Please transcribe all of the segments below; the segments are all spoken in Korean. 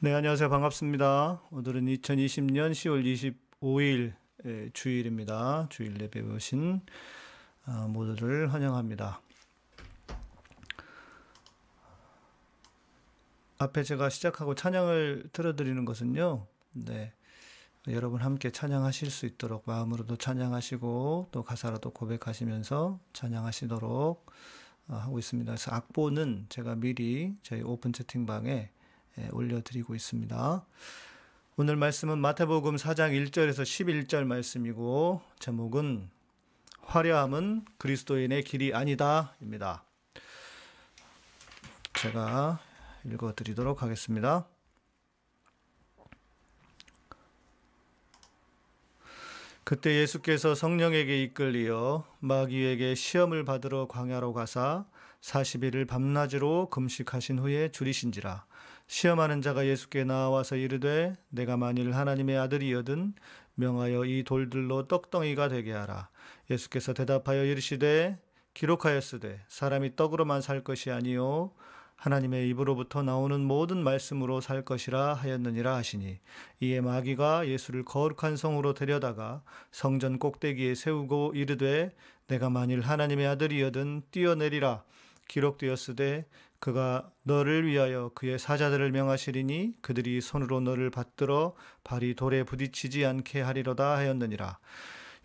네, 안녕하세요. 반갑습니다. 오늘은 2020년 10월 25일 주일입니다. 주일 예배 오신 모두를 환영합니다. 앞에 제가 시작하고 찬양을 들어드리는 것은요. 네, 여러분 함께 찬양하실 수 있도록 마음으로도 찬양하시고 또 가사로도 고백하시면서 찬양하시도록 하고 있습니다. 그래서 악보는 제가 미리 저희 오픈 채팅방에 올려드리고 있습니다. 오늘 말씀은 마태복음 4장 1절에서 11절 말씀이고 제목은 화려함은 그리스도인의 길이 아니다 입니다. 제가 읽어드리도록 하겠습니다. 그때 예수께서 성령에게 이끌리어 마귀에게 시험을 받으러 광야로 가사 40일을 밤낮으로 금식하신 후에 줄이신지라. 시험하는 자가 예수께 나와서 이르되 내가 만일 하나님의 아들이여든 명하여 이 돌들로 떡덩이가 되게 하라. 예수께서 대답하여 이르시되 기록하였으되 사람이 떡으로만 살 것이 아니요 하나님의 입으로부터 나오는 모든 말씀으로 살 것이라 하였느니라 하시니, 이에 마귀가 예수를 거룩한 성으로 데려다가 성전 꼭대기에 세우고 이르되 내가 만일 하나님의 아들이여든 뛰어내리라. 기록되었으되 그가 너를 위하여 그의 사자들을 명하시리니 그들이 손으로 너를 받들어 발이 돌에 부딪히지 않게 하리로다 하였느니라.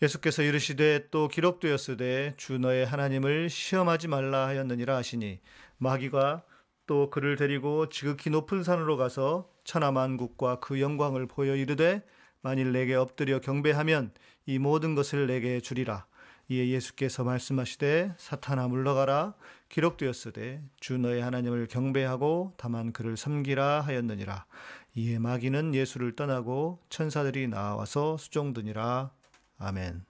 예수께서 이르시되 또 기록되었으되 주 너의 하나님을 시험하지 말라 하였느니라 하시니, 마귀가 또 그를 데리고 지극히 높은 산으로 가서 천하만국과 그 영광을 보여 이르되 만일 내게 엎드려 경배하면 이 모든 것을 내게 주리라. 이에 예수께서 말씀하시되 사탄아 물러가라. 기록되었으되 주 너의 하나님을 경배하고 다만 그를 섬기라 하였느니라. 이에 마귀는 예수를 떠나고 천사들이 나와서 수종드니라. 아멘.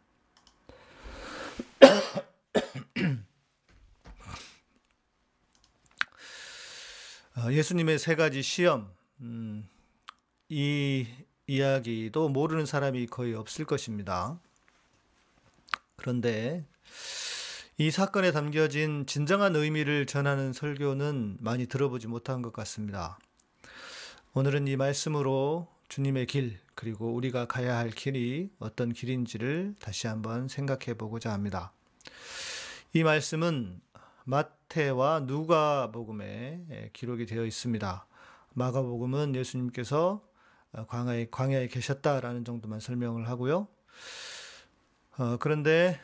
예수님의 세 가지 시험, 이 이야기도 모르는 사람이 거의 없을 것입니다. 그런데 이 사건에 담겨진 진정한 의미를 전하는 설교는 많이 들어보지 못한 것 같습니다. 오늘은 이 말씀으로 주님의 길, 그리고 우리가 가야 할 길이 어떤 길인지를 다시 한번 생각해 보고자 합니다. 이 말씀은 마태와 누가복음에 기록이 되어 있습니다. 마가복음은 예수님께서 광야에 계셨다라는 정도만 설명을 하고요. 그런데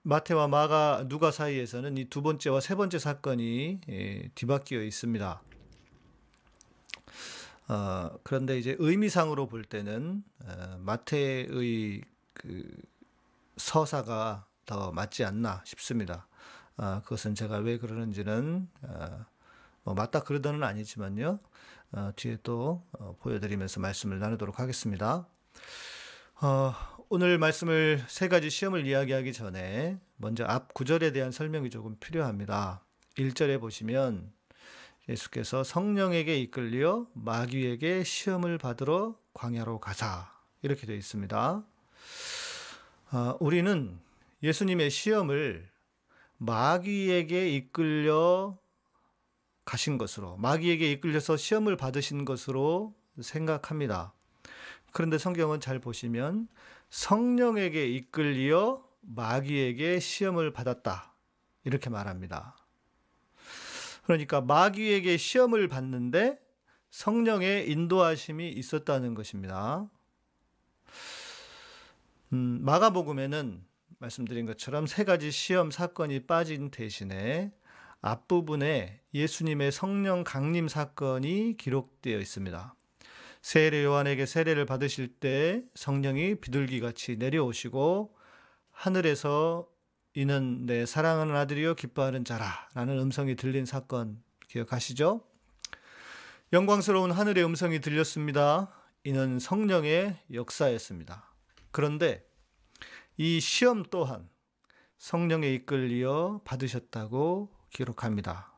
마태와 마가, 누가 사이에서는 이 두 번째와 세 번째 사건이 뒤바뀌어 있습니다. 그런데 이제 의미상으로 볼 때는 마태의 그 서사가 더 맞지 않나 싶습니다. 그것은 제가 왜 그러는지는 뭐 맞다 그러다는 아니지만요. 뒤에 또 보여드리면서 말씀을 나누도록 하겠습니다. 오늘 말씀을 세 가지 시험을 이야기하기 전에 먼저 앞 구절에 대한 설명이 조금 필요합니다. 1절에 보시면 예수께서 성령에게 이끌려 마귀에게 시험을 받으러 광야로 가사, 이렇게 되어 있습니다. 우리는 예수님의 시험을 마귀에게 이끌려 가신 것으로, 마귀에게 이끌려서 시험을 받으신 것으로 생각합니다. 그런데 성경은 잘 보시면 성령에게 이끌려 마귀에게 시험을 받았다, 이렇게 말합니다. 그러니까 마귀에게 시험을 받는데 성령의 인도하심이 있었다는 것입니다. 마가복음에는 말씀드린 것처럼 세 가지 시험 사건이 빠진 대신에 앞부분에 예수님의 성령 강림 사건이 기록되어 있습니다. 세례 요한에게 세례를 받으실 때 성령이 비둘기같이 내려오시고 하늘에서 이는 내 사랑하는 아들이요 기뻐하는 자라 라는 음성이 들린 사건 기억하시죠? 영광스러운 하늘의 음성이 들렸습니다. 이는 성령의 역사였습니다. 그런데 이 시험 또한 성령에 이끌려 받으셨다고 기록합니다.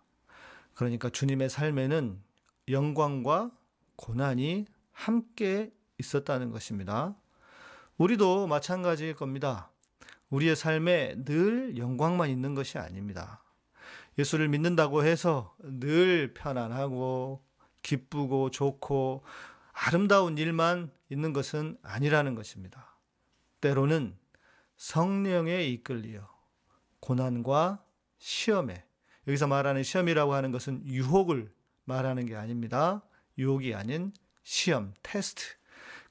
그러니까 주님의 삶에는 영광과 고난이 함께 있었다는 것입니다. 우리도 마찬가지일 겁니다. 우리의 삶에 늘 영광만 있는 것이 아닙니다. 예수를 믿는다고 해서 늘 편안하고 기쁘고 좋고 아름다운 일만 있는 것은 아니라는 것입니다. 때로는 성령에 이끌리어 고난과 시험에, 여기서 말하는 시험이라고 하는 것은 유혹을 말하는 게 아닙니다. 유혹이 아닌 시험, 테스트,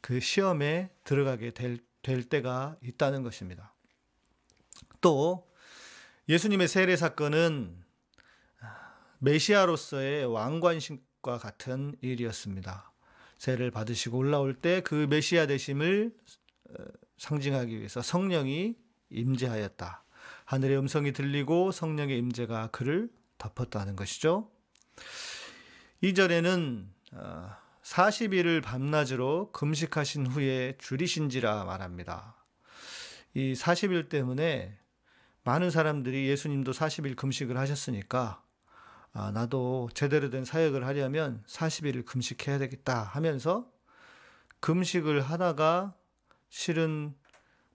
그 시험에 들어가게 될 때가 있다는 것입니다. 또 예수님의 세례 사건은 메시아로서의 왕관식과 같은 일이었습니다. 세례를 받으시고 올라올 때 그 메시아 되심을 상징하기 위해서 성령이 임재하였다. 하늘의 음성이 들리고 성령의 임재가 그를 덮었다는 것이죠. 2절에는 40일을 밤낮으로 금식하신 후에 줄이신지라 말합니다. 이 40일 때문에 많은 사람들이 예수님도 40일 금식을 하셨으니까 나도 제대로 된 사역을 하려면 40일을 금식해야 되겠다 하면서 금식을 하다가 실은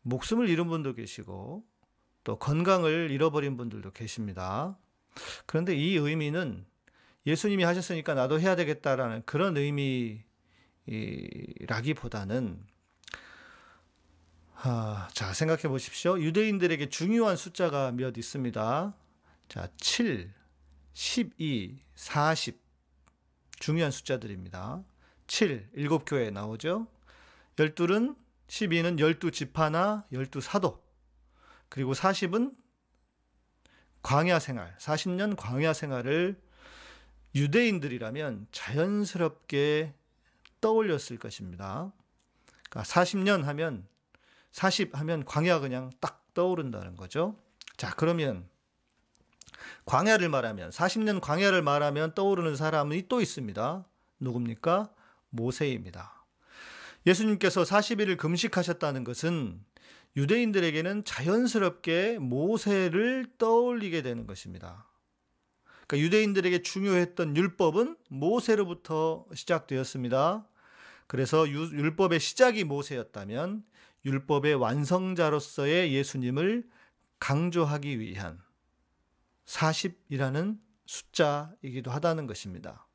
목숨을 잃은 분도 계시고 또 건강을 잃어버린 분들도 계십니다. 그런데 이 의미는 예수님이 하셨으니까 나도 해야 되겠다라는 그런 의미라기보다는 자, 생각해 보십시오. 유대인들에게 중요한 숫자가 몇 있습니다. 자, 7, 12, 40 중요한 숫자들입니다. 7, 7교회에 나오죠. 12는 12는 12지파나 12사도, 그리고 40은 광야 생활, 40년 광야 생활을 유대인들이라면 자연스럽게 떠올렸을 것입니다. 그러니까 40년 하면 40 하면 광야 그냥 딱 떠오른다는 거죠. 자, 그러면 광야를 말하면 40년 광야를 말하면 떠오르는 사람이 또 있습니다. 누굽니까? 모세입니다. 예수님께서 40일을 금식하셨다는 것은 유대인들에게는 자연스럽게 모세를 떠올리게 되는 것입니다. 그러니까 유대인들에게 중요했던 율법은 모세로부터 시작되었습니다. 그래서 율법의 시작이 모세였다면 율법의 완성자로서의 예수님을 강조하기 위한 40이라는 숫자이기도 하다는 것입니다.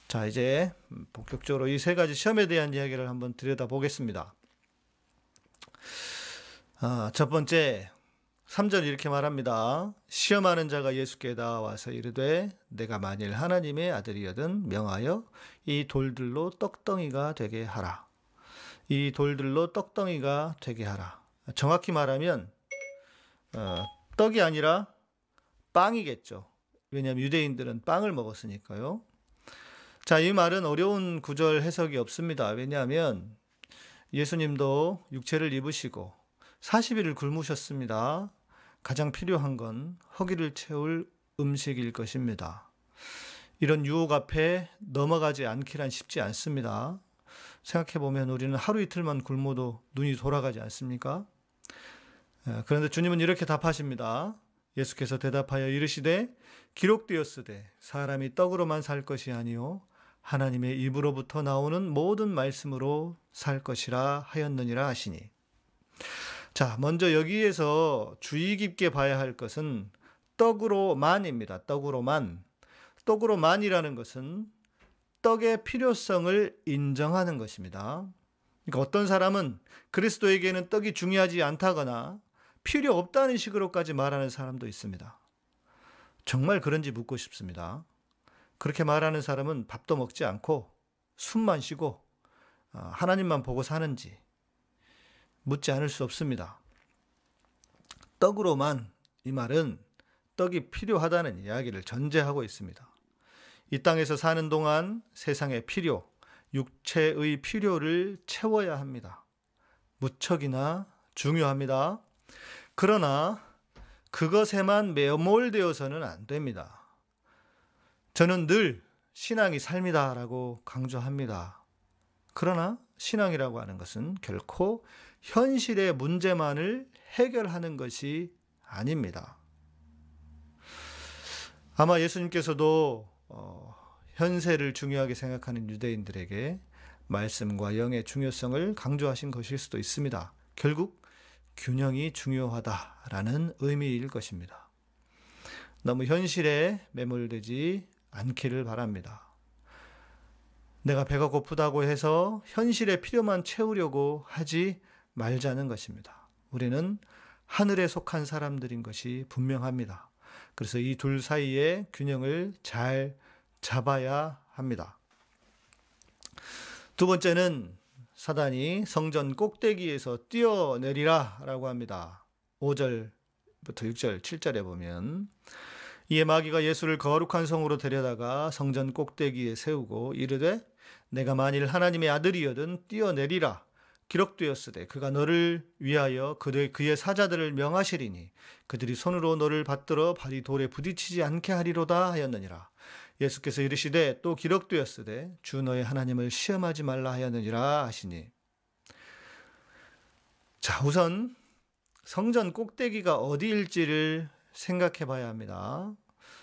자, 이제 본격적으로 이 세 가지 시험에 대한 이야기를 한번 들여다보겠습니다. 첫 번째, 3절 이렇게 말합니다. 시험하는 자가 예수께 나와서 이르되 내가 만일 하나님의 아들이거든 명하여 이 돌들로 떡덩이가 되게 하라. 이 돌들로 떡덩이가 되게 하라. 정확히 말하면 떡이 아니라 빵이겠죠. 왜냐하면 유대인들은 빵을 먹었으니까요. 자, 이 말은 어려운 구절 해석이 없습니다. 왜냐하면 예수님도 육체를 입으시고 40일을 굶으셨습니다. 가장 필요한 건 허기를 채울 음식일 것입니다. 이런 유혹 앞에 넘어가지 않기란 쉽지 않습니다. 생각해보면 우리는 하루 이틀만 굶어도 눈이 돌아가지 않습니까? 그런데 주님은 이렇게 답하십니다. 예수께서 대답하여 이르시되 기록되었으되 사람이 떡으로만 살 것이 아니요 하나님의 입으로부터 나오는 모든 말씀으로 살 것이라 하였느니라 하시니. 자, 먼저 여기에서 주의 깊게 봐야 할 것은 떡으로만입니다. 떡으로만. 떡으로만이라는 것은 떡의 필요성을 인정하는 것입니다. 그러니까 어떤 사람은 그리스도에게는 떡이 중요하지 않다거나 필요 없다는 식으로까지 말하는 사람도 있습니다. 정말 그런지 묻고 싶습니다. 그렇게 말하는 사람은 밥도 먹지 않고 숨만 쉬고 하나님만 보고 사는지 묻지 않을 수 없습니다. 떡으로만, 이 말은 떡이 필요하다는 이야기를 전제하고 있습니다. 이 땅에서 사는 동안 세상의 필요, 육체의 필요를 채워야 합니다. 무척이나 중요합니다. 그러나 그것에만 매몰되어서는 안 됩니다. 저는 늘 신앙이 삶이다라고 강조합니다. 그러나 신앙이라고 하는 것은 결코 현실의 문제만을 해결하는 것이 아닙니다. 아마 예수님께서도 현세를 중요하게 생각하는 유대인들에게 말씀과 영의 중요성을 강조하신 것일 수도 있습니다. 결국 균형이 중요하다라는 의미일 것입니다. 너무 현실에 매몰되지 않기를 바랍니다. 내가 배가 고프다고 해서 현실의 필요만 채우려고 하지 말자는 것입니다. 우리는 하늘에 속한 사람들인 것이 분명합니다. 그래서 이 둘 사이의 균형을 잘 잡아야 합니다. 두 번째는 사단이 성전 꼭대기에서 뛰어내리라 라고 합니다. 5절부터 6절, 7절에 보면 이에 마귀가 예수를 거룩한 성으로 데려다가 성전 꼭대기에 세우고 이르되 내가 만일 하나님의 아들이여든 뛰어내리라. 기록되었으되 그가 너를 위하여 그의 사자들을 명하시리니 그들이 손으로 너를 받들어 발이 돌에 부딪히지 않게 하리로다 하였느니라. 예수께서 이르시되 또 기록되었으되 주 너의 하나님을 시험하지 말라 하였느니라 하시니. 자, 우선 성전 꼭대기가 어디일지를 생각해 봐야 합니다.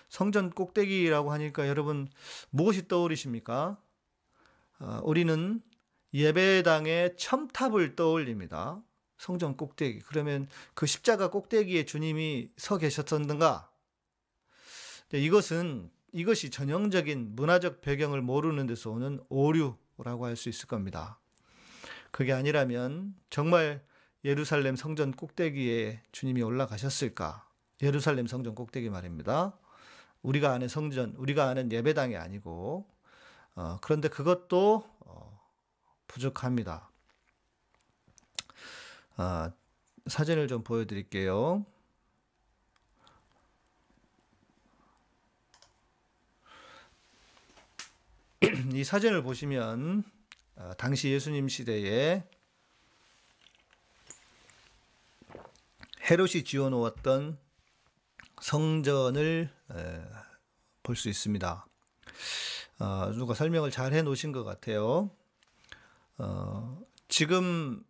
성전 꼭대기라고 하니까 여러분 무엇이 떠오르십니까? 우리는 예배당의 첨탑을 떠올립니다. 성전 꼭대기. 그러면 그 십자가 꼭대기에 주님이 서 계셨던가? 이것이 전형적인 문화적 배경을 모르는 데서 오는 오류라고 할 수 있을 겁니다. 그게 아니라면 정말 예루살렘 성전 꼭대기에 주님이 올라가셨을까? 예루살렘 성전 꼭대기 말입니다. 우리가 아는 성전, 우리가 아는 예배당이 아니고, 그런데 그것도 부족합니다. 사진을 좀 보여드릴게요. 이 사진을 보시면 당시 예수님 시대에 헤롯이 지어놓았던 성전을 볼 수 있습니다. 누가 설명을 잘 해놓으신 것 같아요. 지금은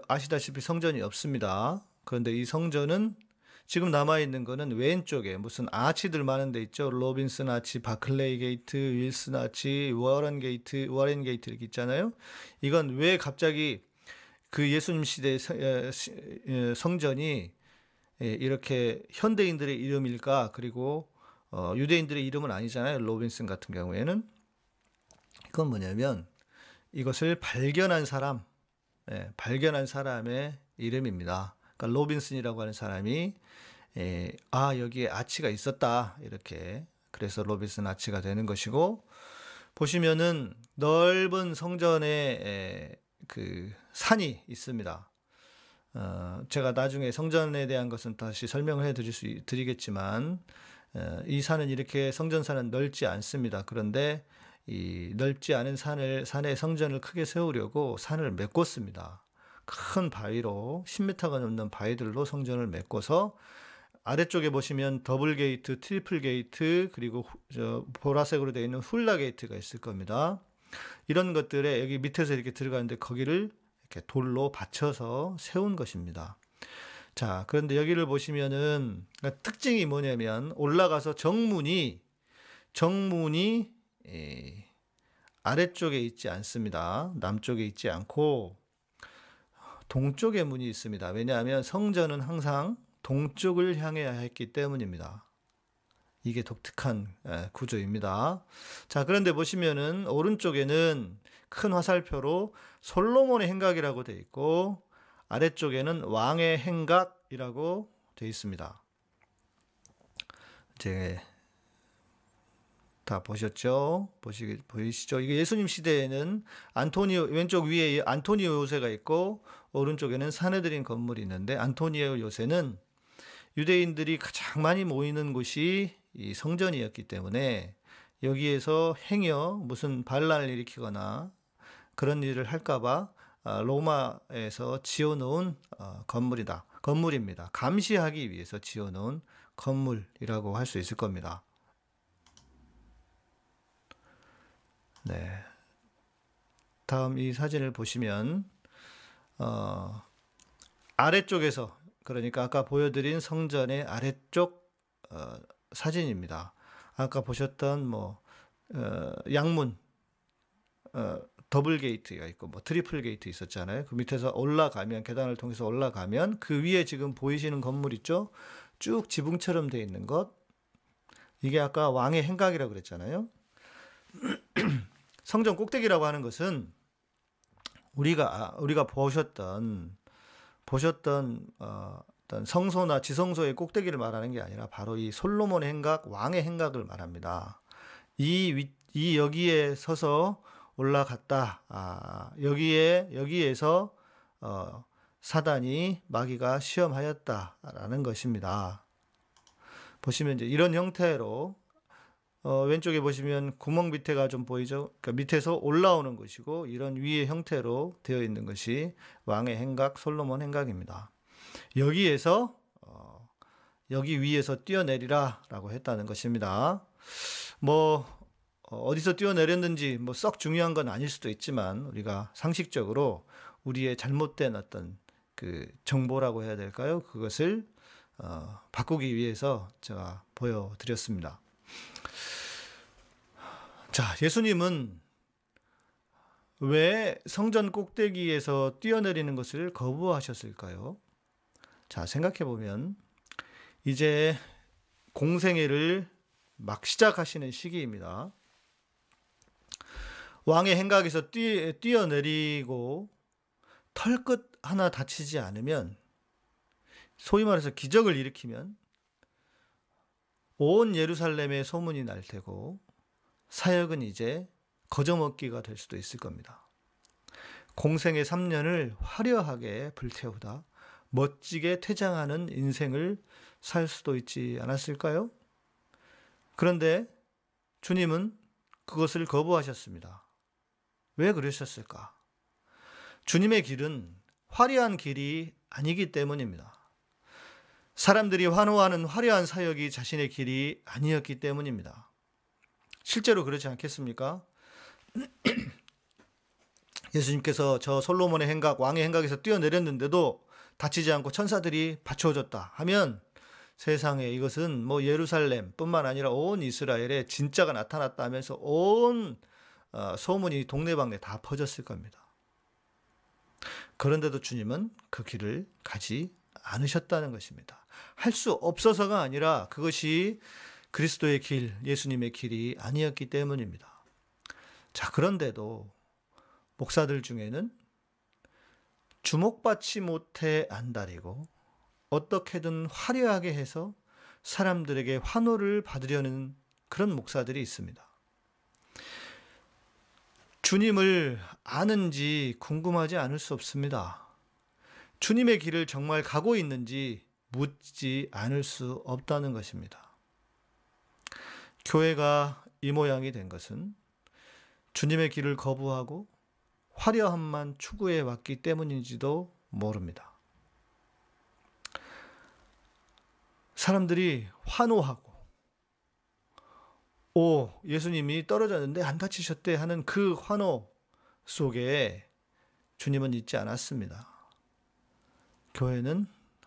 아시다시피 성전이 없습니다. 그런데 이 성전은 지금 남아있는 거는 왼쪽에 무슨 아치들 많은 데 있죠. 로빈슨 아치, 바클레이 게이트, 윌슨 아치, 워렌 게이트 이렇게 있잖아요. 이건 왜 갑자기 그 예수님 시대 성전이 이렇게 현대인들의 이름일까? 그리고 유대인들의 이름은 아니잖아요. 로빈슨 같은 경우에는. 그건 뭐냐면 이것을 발견한 사람의 이름입니다. 그러니까 로빈슨이라고 하는 사람이 여기에 아치가 있었다 이렇게, 그래서 로빈슨 아치가 되는 것이고, 보시면은 넓은 성전에 그 산이 있습니다. 제가 나중에 성전에 대한 것은 다시 설명을 드리겠지만 이 산은 이렇게 성전산은 넓지 않습니다. 그런데 이 넓지 않은 산에 성전을 크게 세우려고 산을 메꿨습니다. 큰 바위로 10m가 넘는 바위들로 성전을 메꿔서 아래쪽에 보시면 더블 게이트, 트리플 게이트, 그리고 보라색으로 되어 있는 훌라 게이트가 있을 겁니다. 이런 것들에 여기 밑에서 이렇게 들어가는데 거기를 이렇게 돌로 받쳐서 세운 것입니다. 자, 그런데 여기를 보시면은 특징이 뭐냐면 올라가서 정문이 아래쪽에 있지 않습니다. 남쪽에 있지 않고 동쪽에 문이 있습니다. 왜냐하면 성전은 항상 동쪽을 향해야 했기 때문입니다. 이게 독특한 구조입니다. 자, 그런데 보시면은 오른쪽에는 큰 화살표로 솔로몬의 행각이라고 되어 있고 아래쪽에는 왕의 행각이라고 되어 있습니다. 이제 다 보셨죠? 보이시죠? 이게 예수님 시대에는 왼쪽 위에 안토니오 요새가 있고 오른쪽에는 사내들인 건물이 있는데, 안토니오 요새는 유대인들이 가장 많이 모이는 곳이 이 성전이었기 때문에 여기에서 행여 무슨 반란을 일으키거나 그런 일을 할까봐 로마에서 지어놓은 건물입니다. 감시하기 위해서 지어놓은 건물이라고 할 수 있을 겁니다. 네. 다음 이 사진을 보시면 아래쪽에서, 그러니까 아까 보여드린 성전의 아래쪽 사진입니다. 아까 보셨던 양문, 더블 게이트가 있고 트리플 게이트 있었잖아요. 그 밑에서 올라가면, 계단을 통해서 올라가면 그 위에 지금 보이시는 건물 있죠? 쭉 지붕처럼 되어 있는 것, 이게 아까 왕의 행각이라고 그랬잖아요. 성전 꼭대기라고 하는 것은 우리가 보셨던 어떤 성소나 지성소의 꼭대기를 말하는 게 아니라 바로 이 솔로몬의 행각, 왕의 행각을 말합니다. 이 여기에 서서 올라갔다. 여기에서 사단이 마귀가 시험하였다라는 것입니다. 보시면 이제 이런 형태로 왼쪽에 보시면 구멍 밑에가 좀 보이죠? 그러니까 밑에서 올라오는 것이고 이런 위의 형태로 되어 있는 것이 왕의 행각, 솔로몬 행각입니다. 여기에서 여기 위에서 뛰어내리라라고 했다는 것입니다. 어디서 뛰어내렸는지 썩 중요한 건 아닐 수도 있지만 우리가 상식적으로 우리의 잘못된 어떤 그 정보라고 해야 될까요? 그것을 바꾸기 위해서 제가 보여드렸습니다. 자, 예수님은 왜 성전 꼭대기에서 뛰어내리는 것을 거부하셨을까요? 자, 생각해 보면 이제 공생애를 막 시작하시는 시기입니다. 왕의 행각에서 뛰어내리고 털끝 하나 다치지 않으면, 소위 말해서 기적을 일으키면 온 예루살렘에 소문이 날 테고 사역은 이제 거저먹기가 될 수도 있을 겁니다. 공생의 3년을 화려하게 불태우다 멋지게 퇴장하는 인생을 살 수도 있지 않았을까요? 그런데 주님은 그것을 거부하셨습니다. 왜 그러셨을까? 주님의 길은 화려한 길이 아니기 때문입니다. 사람들이 환호하는 화려한 사역이 자신의 길이 아니었기 때문입니다. 실제로 그렇지 않겠습니까? 예수님께서 저 솔로몬의 행각, 왕의 행각에서 뛰어내렸는데도 다치지 않고 천사들이 받쳐줬다 하면 세상에 이것은 예루살렘뿐만 아니라 온 이스라엘에 진짜가 나타났다 하면서 온 소문이 동네방네 다 퍼졌을 겁니다. 그런데도 주님은 그 길을 가지 않으셨다는 것입니다. 할 수 없어서가 아니라 그것이 그리스도의 길, 예수님의 길이 아니었기 때문입니다. 자, 그런데도 목사들 중에는 주목받지 못해 안달이고 어떻게든 화려하게 해서 사람들에게 환호를 받으려는 그런 목사들이 있습니다. 주님을 아는지 궁금하지 않을 수 없습니다. 주님의 길을 정말 가고 있는지 묻지 않을 수 없다는 것입니다. 교회가 이 모양이 된 것은 주님의 길을 거부하고 화려함만 추구해 왔기 때문인지도 모릅니다. 사람들이 환호하고 예수님이 떨어졌는데 안 다치셨대 하는 그 환호 속에 주님은 있지 않았습니다.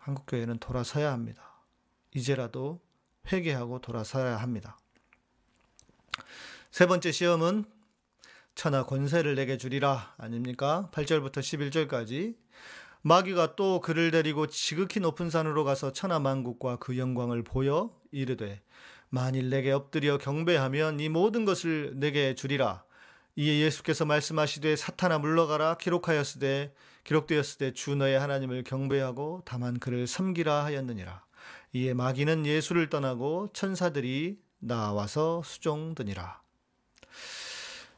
한국교회는 돌아서야 합니다. 이제라도 회개하고 돌아서야 합니다. 세 번째 시험은 천하 권세를 내게 주리라 아닙니까? 8절부터 11절까지 마귀가 또 그를 데리고 지극히 높은 산으로 가서 천하 만국과 그 영광을 보여 이르되 만일 내게 엎드려 경배하면 이 모든 것을 내게 주리라. 이에 예수께서 말씀하시되 사탄아 물러가라. 기록되었으되 주 너의 하나님을 경배하고 다만 그를 섬기라 하였느니라. 이에 마귀는 예수를 떠나고 천사들이 나와서 수종드니라.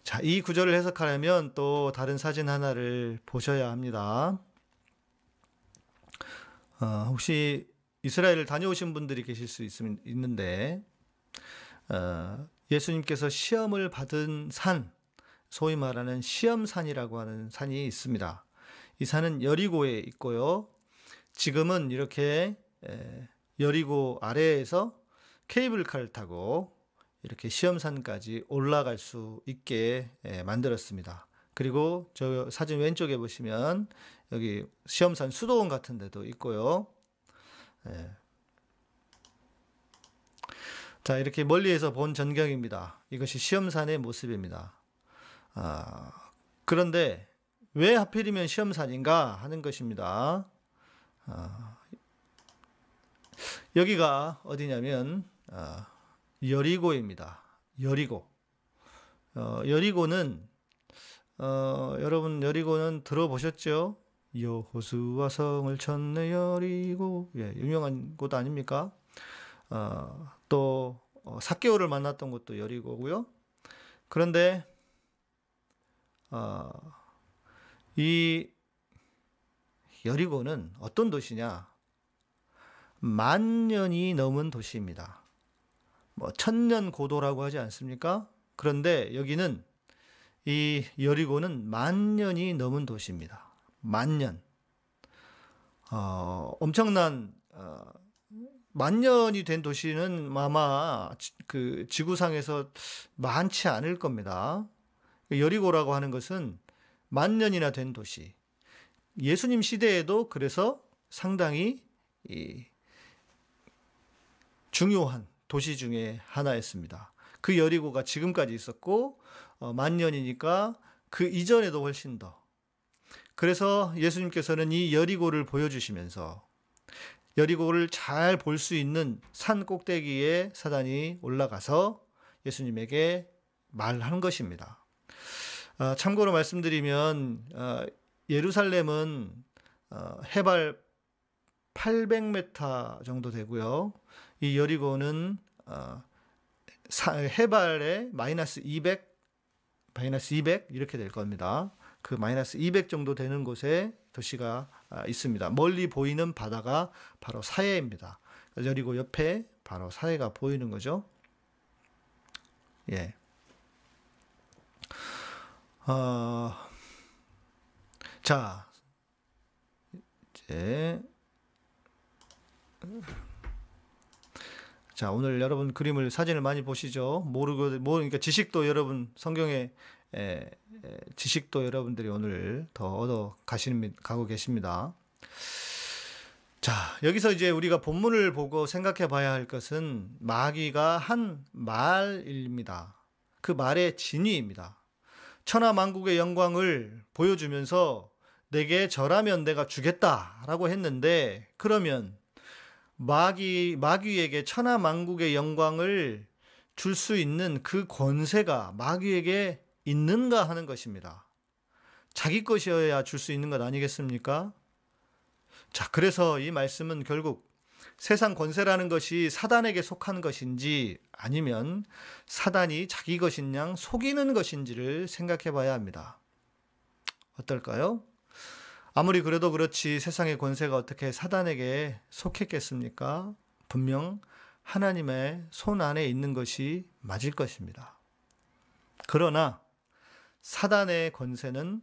자, 이 구절을 해석하려면 또 다른 사진 하나를 보셔야 합니다. 혹시 이스라엘을 다녀오신 분들이 계실 수 있는데 예수님께서 시험을 받은 산, 소위 말하는 시험산이라고 하는 산이 있습니다. 이 산은 여리고에 있고요. 지금은 이렇게 여리고 아래에서 케이블카를 타고 이렇게 시험산까지 올라갈 수 있게 만들었습니다. 그리고 저 사진 왼쪽에 보시면 여기 시험산 수도원 같은 데도 있고요. 자, 이렇게 멀리에서 본 전경입니다. 이것이 시험산의 모습입니다. 그런데 왜 하필이면 시험산인가 하는 것입니다. 여기가 어디냐면 여리고입니다. 여리고는 여러분 여리고는 들어보셨죠? 여호수아 성을 쳤네 여리고. 예, 유명한 곳 아닙니까? 또 삭개오를 만났던 곳도 여리고고요. 그런데 어, 이 여리고는 어떤 도시냐? 만 년이 넘은 도시입니다. 뭐 천년 고도라고 하지 않습니까? 그런데 여기는 이 여리고는 만 년이 넘은 도시입니다. 만 년. 엄청난 만 년이 된 도시는 아마 그 지구상에서 많지 않을 겁니다. 여리고라고 하는 것은 만 년이나 된 도시. 예수님 시대에도 그래서 상당히 중요한 도시 중에 하나였습니다. 그 여리고가 지금까지 있었고 만 년이니까 그 이전에도 훨씬 더. 그래서 예수님께서는 이 여리고를 보여주시면서 여리고를 잘 볼 수 있는 산 꼭대기에 사단이 올라가서 예수님에게 말한 것입니다. 참고로 말씀드리면 예루살렘은 해발 800m 정도 되고요. 이 여리고는 해발에 마이너스 200 이렇게 될 겁니다. 그 마이너스 200 정도 되는 곳에 도시가 있습니다. 멀리 보이는 바다가 바로 사해입니다. 여리고 옆에 바로 사해가 보이는 거죠. 예. 자, 이제 오늘 여러분 그림을 사진을 많이 보시죠. 그러니까 지식도 여러분 성경에 지식도 여러분들이 오늘 더 얻어 가고 계십니다. 자, 여기서 이제 우리가 본문을 보고 생각해 봐야 할 것은 마귀가 한 말입니다. 그 말의 진위입니다. 천하만국의 영광을 보여주면서 내게 절하면 내가 주겠다라고 했는데, 그러면 마귀에게 천하만국의 영광을 줄 수 있는 그 권세가 마귀에게 있는가 하는 것입니다. 자기 것이어야 줄 수 있는 것 아니겠습니까? 자, 그래서 이 말씀은 결국 세상 권세라는 것이 사단에게 속한 것인지 아니면 사단이 자기 것인 양 속이는 것인지를 생각해 봐야 합니다. 어떨까요? 아무리 그래도 그렇지 세상의 권세가 어떻게 사단에게 속했겠습니까? 분명 하나님의 손 안에 있는 것이 맞을 것입니다. 그러나 사단의 권세는,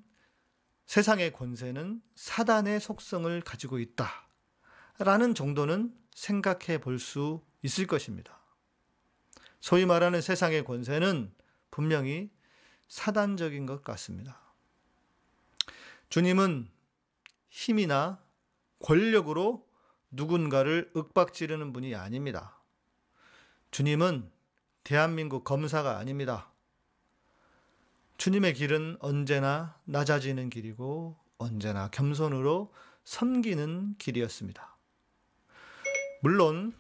세상의 권세는 사단의 속성을 가지고 있다라는 정도는 생각해 볼 수 있을 것입니다. 소위 말하는 세상의 권세는 분명히 사단적인 것 같습니다. 주님은 힘이나 권력으로 누군가를 윽박지르는 분이 아닙니다. 주님은 대한민국 검사가 아닙니다. 주님의 길은 언제나 낮아지는 길이고 언제나 겸손으로 섬기는 길이었습니다. 물론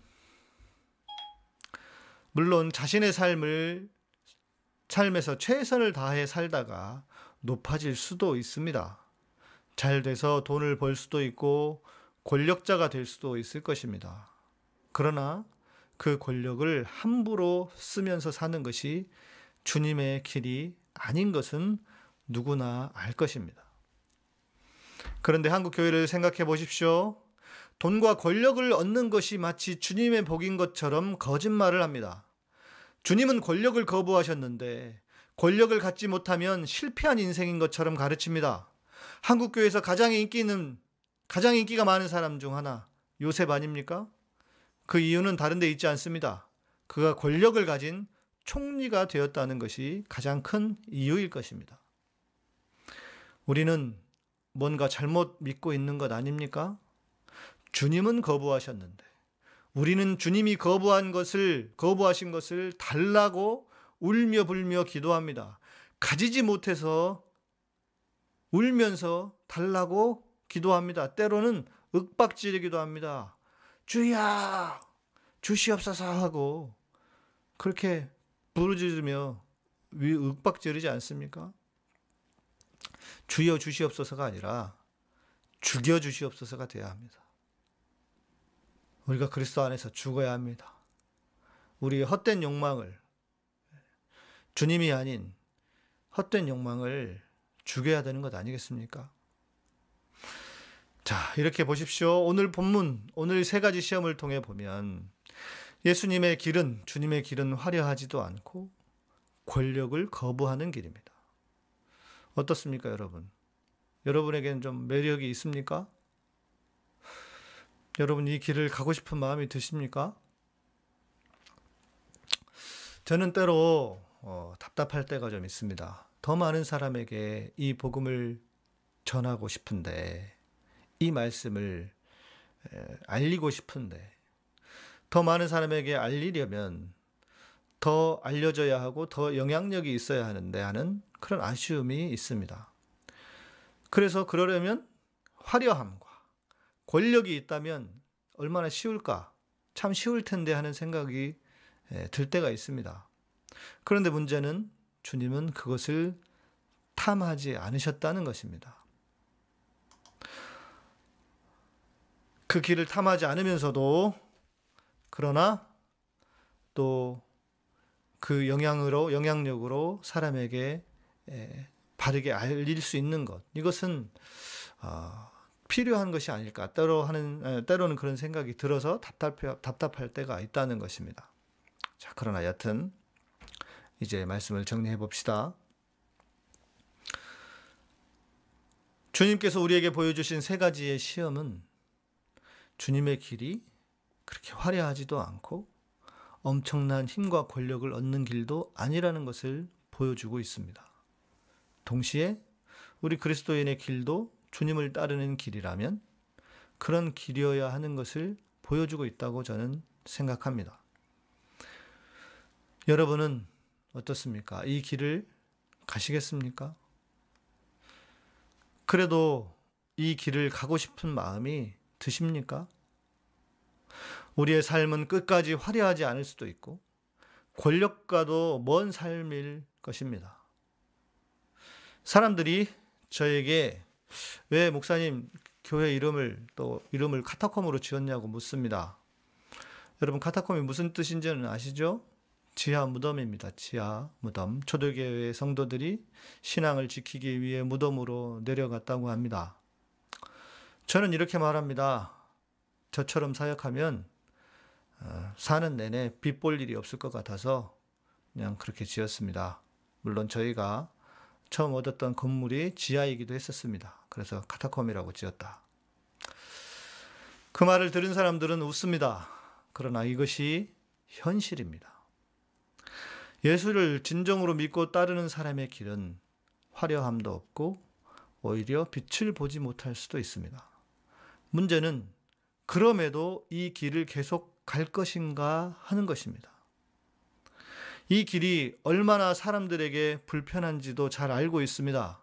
자신의 삶에서 최선을 다해 살다가 높아질 수도 있습니다. 잘 돼서 돈을 벌 수도 있고 권력자가 될 수도 있을 것입니다. 그러나 그 권력을 함부로 쓰면서 사는 것이 주님의 길이 아닌 것은 누구나 알 것입니다. 그런데 한국 교회를 생각해 보십시오. 돈과 권력을 얻는 것이 마치 주님의 복인 것처럼 거짓말을 합니다. 주님은 권력을 거부하셨는데 권력을 갖지 못하면 실패한 인생인 것처럼 가르칩니다. 한국 교회에서 가장 인기가 많은 사람 중 하나, 요셉 아닙니까? 그 이유는 다른 데 있지 않습니다. 그가 권력을 가진 총리가 되었다는 것이 가장 큰 이유일 것입니다. 우리는 뭔가 잘못 믿고 있는 것 아닙니까? 주님은 거부하셨는데 우리는 주님이 거부하신 것을 달라고 울며 불며 기도합니다. 가지지 못해서 울면서 달라고 기도합니다. 때로는 윽박지르기도 합니다. 주야 주시옵소서 하고 그렇게 부르짖으며 윽박지르지 않습니까? 주여 주시옵소서가 아니라 죽여 주시옵소서가 되어야 합니다. 우리가 그리스도 안에서 죽어야 합니다. 우리의 헛된 욕망을, 주님이 아닌 헛된 욕망을 죽여야 되는 것 아니겠습니까? 자, 이렇게 보십시오. 오늘 본문, 오늘 세 가지 시험을 통해 보면 예수님의 길은, 주님의 길은 화려하지도 않고 권력을 거부하는 길입니다. 어떻습니까, 여러분? 여러분에게는 좀 매력이 있습니까? 여러분 이 길을 가고 싶은 마음이 드십니까? 저는 때로 답답할 때가 좀 있습니다. 더 많은 사람에게 이 복음을 전하고 싶은데, 이 말씀을 알리고 싶은데, 더 많은 사람에게 알리려면 더 알려져야 하고 더 영향력이 있어야 하는데 하는 그런 아쉬움이 있습니다. 그래서 그러려면 화려함과 권력이 있다면 얼마나 쉬울까? 참 쉬울 텐데 하는 생각이 들 때가 있습니다. 그런데 문제는 주님은 그것을 탐하지 않으셨다는 것입니다. 그 길을 탐하지 않으면서도 그러나 또 그 영향력으로 사람에게 바르게 알릴 수 있는 것, 이것은 필요한 것이 아닐까, 때로는 그런 생각이 들어서 답답할 때가 있다는 것입니다. 자, 그러나 여튼 이제 말씀을 정리해 봅시다. 주님께서 우리에게 보여주신 세 가지의 시험은 주님의 길이 그렇게 화려하지도 않고 엄청난 힘과 권력을 얻는 길도 아니라는 것을 보여주고 있습니다. 동시에 우리 그리스도인의 길도 주님을 따르는 길이라면 그런 길이어야 하는 것을 보여주고 있다고 저는 생각합니다. 여러분은 어떻습니까? 이 길을 가시겠습니까? 그래도 이 길을 가고 싶은 마음이 드십니까? 우리의 삶은 끝까지 화려하지 않을 수도 있고 권력과도 먼 삶일 것입니다. 사람들이 저에게 왜 목사님 교회 이름을 카타콤으로 지었냐고 묻습니다. 여러분 카타콤이 무슨 뜻인지는 아시죠? 지하 무덤입니다. 지하 무덤. 초대교회 성도들이 신앙을 지키기 위해 무덤으로 내려갔다고 합니다. 저는 이렇게 말합니다. 저처럼 사역하면 사는 내내 빚 볼 일이 없을 것 같아서 그냥 그렇게 지었습니다. 물론 저희가 처음 얻었던 건물이 지하이기도 했었습니다. 그래서 카타콤이라고 지었다. 그 말을 들은 사람들은 웃습니다. 그러나 이것이 현실입니다. 예수를 진정으로 믿고 따르는 사람의 길은 화려함도 없고 오히려 빛을 보지 못할 수도 있습니다. 문제는 그럼에도 이 길을 계속 갈 것인가 하는 것입니다. 이 길이 얼마나 사람들에게 불편한지도 잘 알고 있습니다.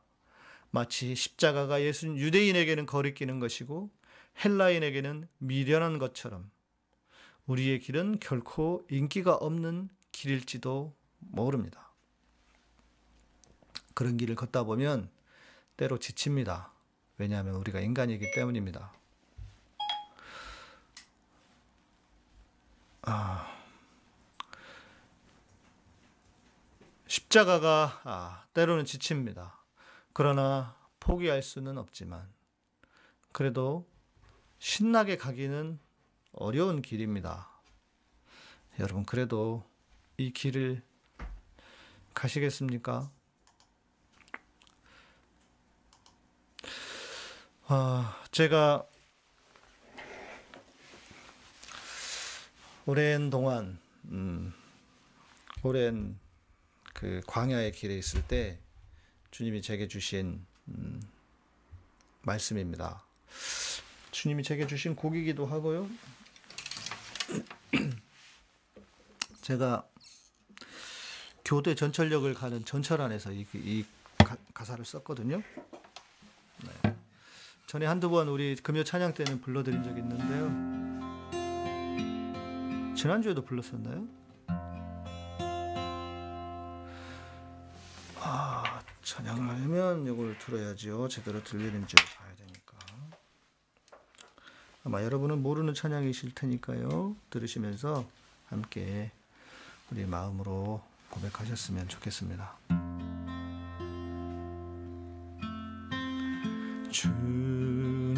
마치 십자가가 유대인에게는 거리끼는 것이고 헬라인에게는 미련한 것처럼 우리의 길은 결코 인기가 없는 길일지도 모릅니다. 그런 길을 걷다 보면 때로 지칩니다. 왜냐하면 우리가 인간이기 때문입니다. 십자가가 때로는 지칩니다. 그러나 포기할 수는 없지만 그래도 신나게 가기는 어려운 길입니다. 여러분 그래도 이 길을 가시겠습니까? 제가 오랜 동안 오랜 그 광야의 길에 있을 때 주님이 제게 주신 말씀입니다. 주님이 제게 주신 곡이기도 하고요. 제가 교대 전철역을 가는 전철 안에서 이 가사를 썼거든요. 네. 전에 한두 번 우리 금요 찬양 때는 불러드린 적이 있는데요. 지난주에도 불렀었나요? 찬양을 하려면 이걸 들어야지요. 제대로 들리는지 봐야 되니까. 아마 여러분은 모르는 찬양이실 테니까요. 들으시면서 함께 우리 마음으로 고백하셨으면 좋겠습니다. 주님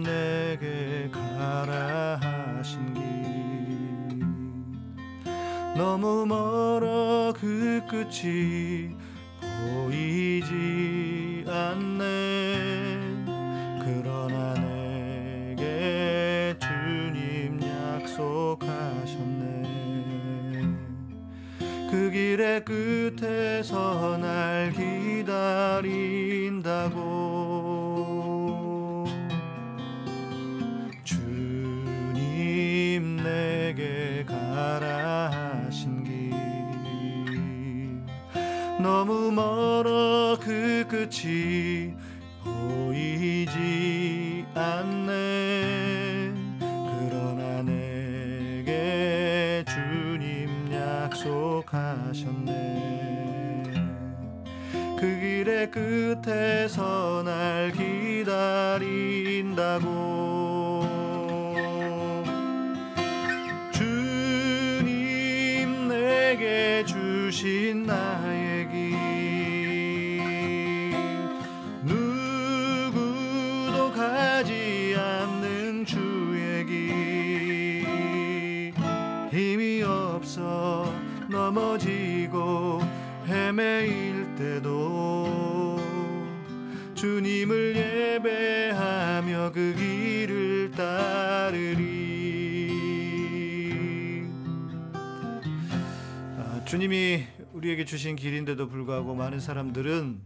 내게 가라 하신 길 너무 멀어 그 끝이 보이지 않네. 그러나 내게 주님 약속하셨네. 그 길의 끝에서 날 기다린다고. 주님 내게 가라 하신 길 너무 멀어 그 끝이 보이지 않네. 그러나 내게 주님 약속하셨네. 그 길의 끝에서 날 기다린다고. 주님 내게 주신 나의 길 누구도 가지 않는 주의 길 힘이 없어 넘어지고 헤매일 때도 주님을 예배하며 그 길을 따르리. 주님이 우리에게 주신 길인데도 불구하고 많은 사람들은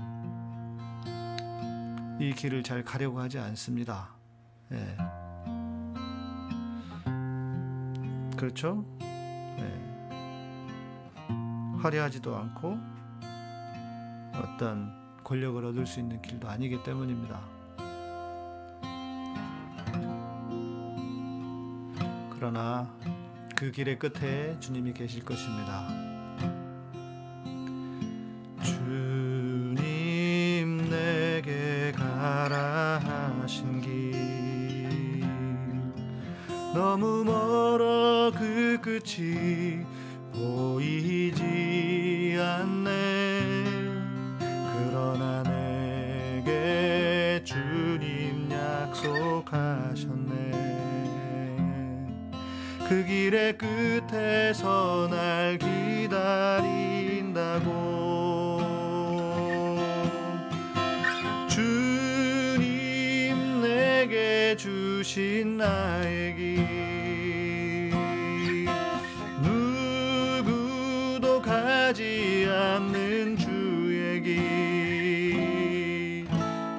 이 길을 잘 가려고 하지 않습니다. 예. 그렇죠? 예. 화려하지도 않고 어떤 권력을 얻을 수 있는 길도 아니기 때문입니다. 그러나 그 길의 끝에 주님이 계실 것입니다. 주님 내게 가라 하신 길 너무 멀어 그 끝이 보이지 않네. 그러나 내게 주님 약속하셨네. 그 길의 끝에서 날 기다린다고. 주님 내게 주신 나의 길 누구도 가지 않는 주의 길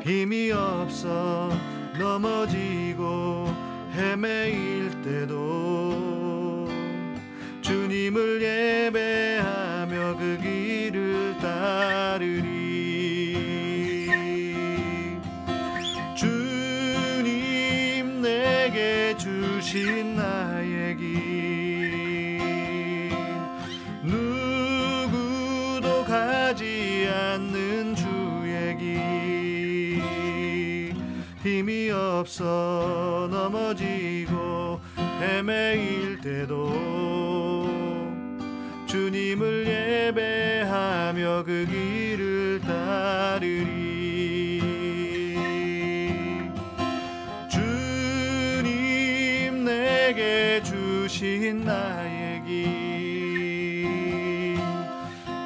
힘이 없어 넘어지고 헤매일 때도 주님을 예배하며 그 길을 따르리. 주님 내게 주신 나의 길 누구도 가지 않는 주의 길 힘이 없어 넘어지고 헤매일 때도 주님을 예배하며 그 길을 따르리. 주님 내게 주신 나의 길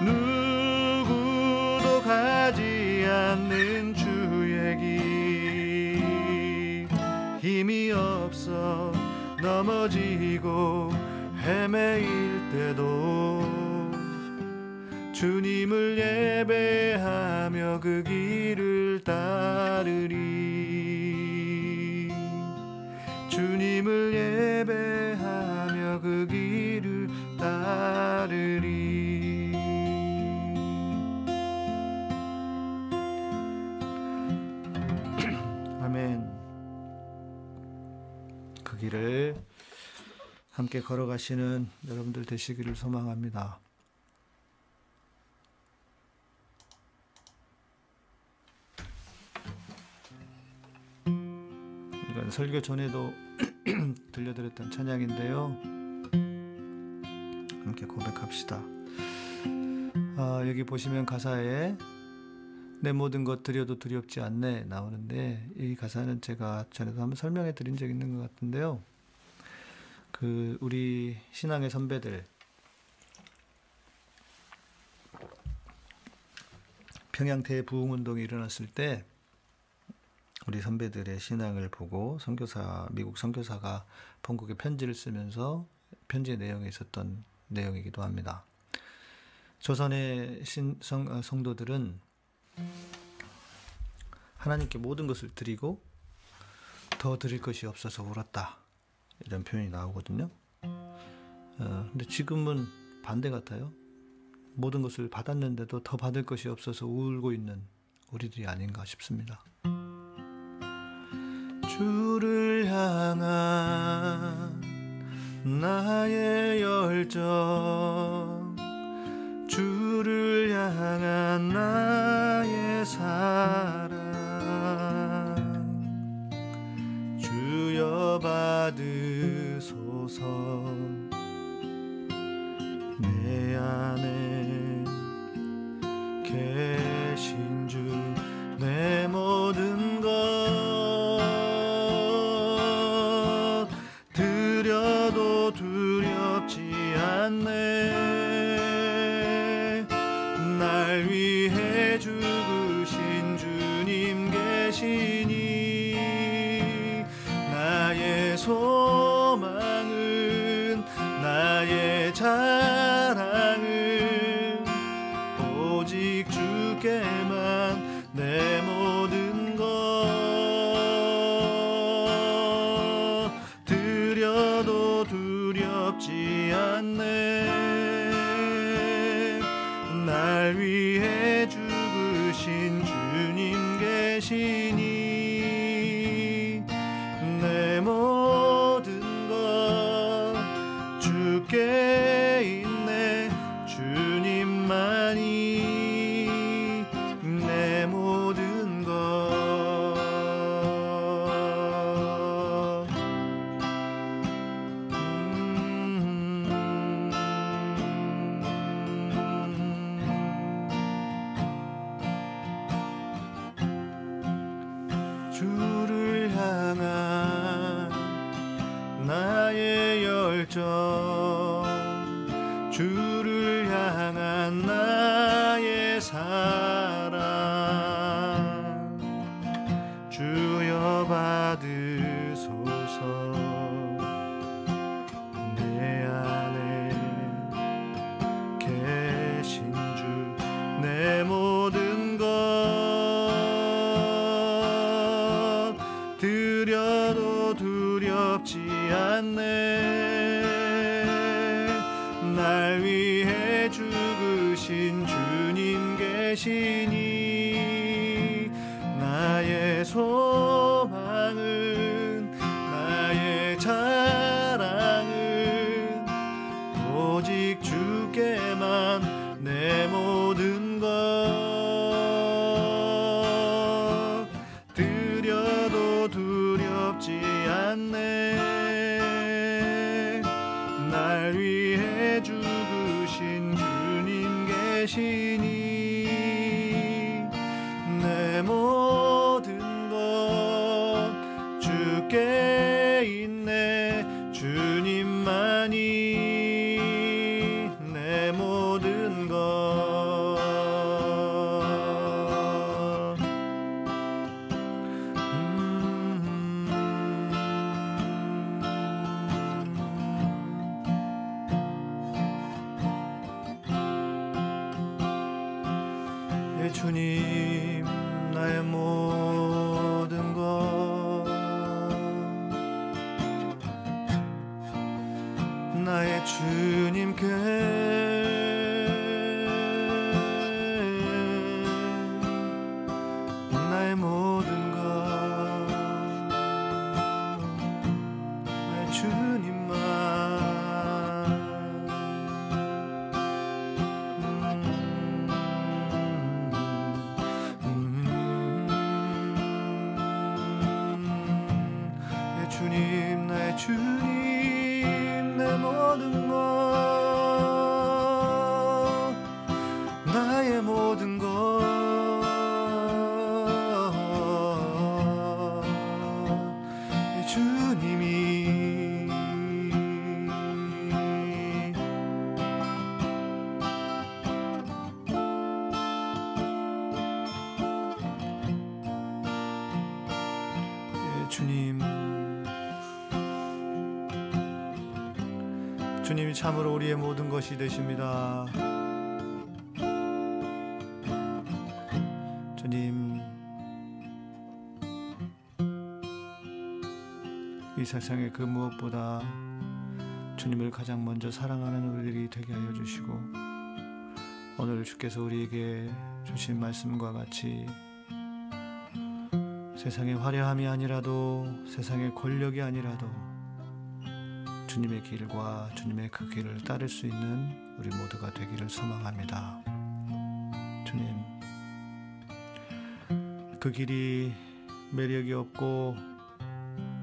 누구도 가지 않는 주의 길 힘이 없어 넘어지고 헤매일 때도 주님을 예배하며 그 길을 따르리. 주님을 예배하며 그 길을 따르리. 아멘. 그 길을 함께 걸어가시는 여러분들 되시기를 소망합니다. 설교 전에도 들려드렸던 찬양인데요. 함께 고백합시다. 여기 보시면 가사에 내 모든 것 드려도 두렵지 않네 나오는데, 이 가사는 제가 전에도 한번 설명해 드린 적이 있는 것 같은데요. 우리 신앙의 선배들, 평양 대부흥운동이 일어났을 때 우리 선배들의 신앙을 보고 미국 선교사가 본국에 편지를 쓰면서 편지의 내용에 있었던 내용이기도 합니다. 조선의 성도들은 하나님께 모든 것을 드리고 더 드릴 것이 없어서 울었다, 이런 표현이 나오거든요. 근데 지금은 반대 같아요. 모든 것을 받았는데도 더 받을 것이 없어서 울고 있는 우리들이 아닌가 싶습니다. 주를 향한 나의 열정, 주를 향한 나의 사랑, 주여 받으소서. 내 안에 계신 주 내 모든 것 드려도 두렵지 않네. 날 위해 죽으신 주님 계시니 나의 소망은 나의 자랑은 오직 주께만 내 모든 것 드려도 두렵지 않네. 날 위해 죽으신 주님 계시니 내 모든 것 주께 있네. 주님만이 내 모든 것. 주를 향한 나의 열정, 주를 향한 나의 사랑, 주여 받으소서. 내 안에 계신 주 내 모든 것 드려도 두렵지 않네. 날 위해 죽으신 주님 계시니 나의 소망은 나의 자랑은 오직 주께만 내 모든 것 드려도 두렵지 않네. 날 위해 죽으신 주님 계시니 내 모든 것 주께 있네. 주님만이 내 모든 것. 주님 나의 모든 것 나의 주님께 나의 모든 것 나의 주님만 주님이 참으로 우리의 모든 것이 되십니다. 주님, 이 세상의 그 무엇보다 주님을 가장 먼저 사랑하는 우리들이 되게 하여 주시고, 오늘 주께서 우리에게 주신 말씀과 같이 세상의 화려함이 아니라도, 세상의 권력이 아니라도 주님의 길과 주님의 그 길을 따를 수 있는 우리 모두가 되기를 소망합니다. 주님, 그 길이 매력이 없고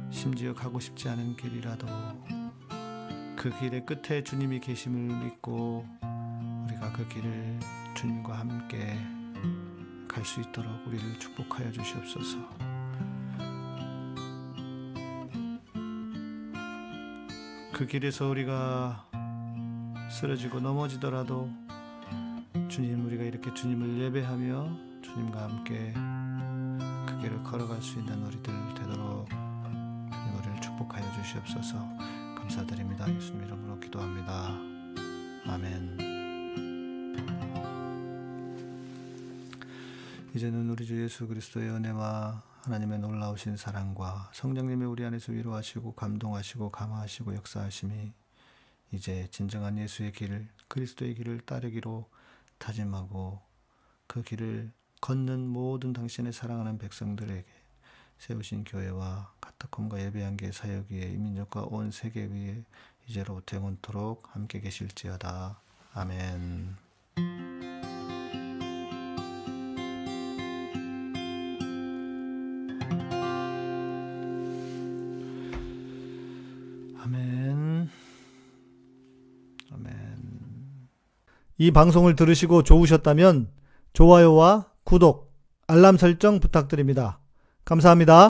심지어 가고 싶지 않은 길이라도 그 길의 끝에 주님이 계심을 믿고 우리가 그 길을 주님과 함께 갈 수 있도록 우리를 축복하여 주시옵소서. 그 길에서 우리가 쓰러지고 넘어지더라도 주님, 우리가 이렇게 주님을 예배하며 주님과 함께 그 길을 걸어갈 수 있는 우리들 되도록 주님 우리를 축복하여 주시옵소서. 감사드립니다. 예수님 이름으로 기도합니다. 아멘. 이제는 우리 주 예수 그리스도의 은혜와 하나님의 놀라우신 사랑과 성령님의 우리 안에서 위로하시고 감동하시고 감화하시고 역사하심이 이제 진정한 예수의 길, 그리스도의 길을 따르기로 다짐하고 그 길을 걷는 모든 당신의 사랑하는 백성들에게 세우신 교회와 카타콤과 예배한계 사역 위에 이민족과 온 세계 위에 이제로부터 영원토록 함께 계실지어다. 아멘. 아멘. 아멘. 이 방송을 들으시고 좋으셨다면 좋아요와 구독, 알람 설정 부탁드립니다. 감사합니다.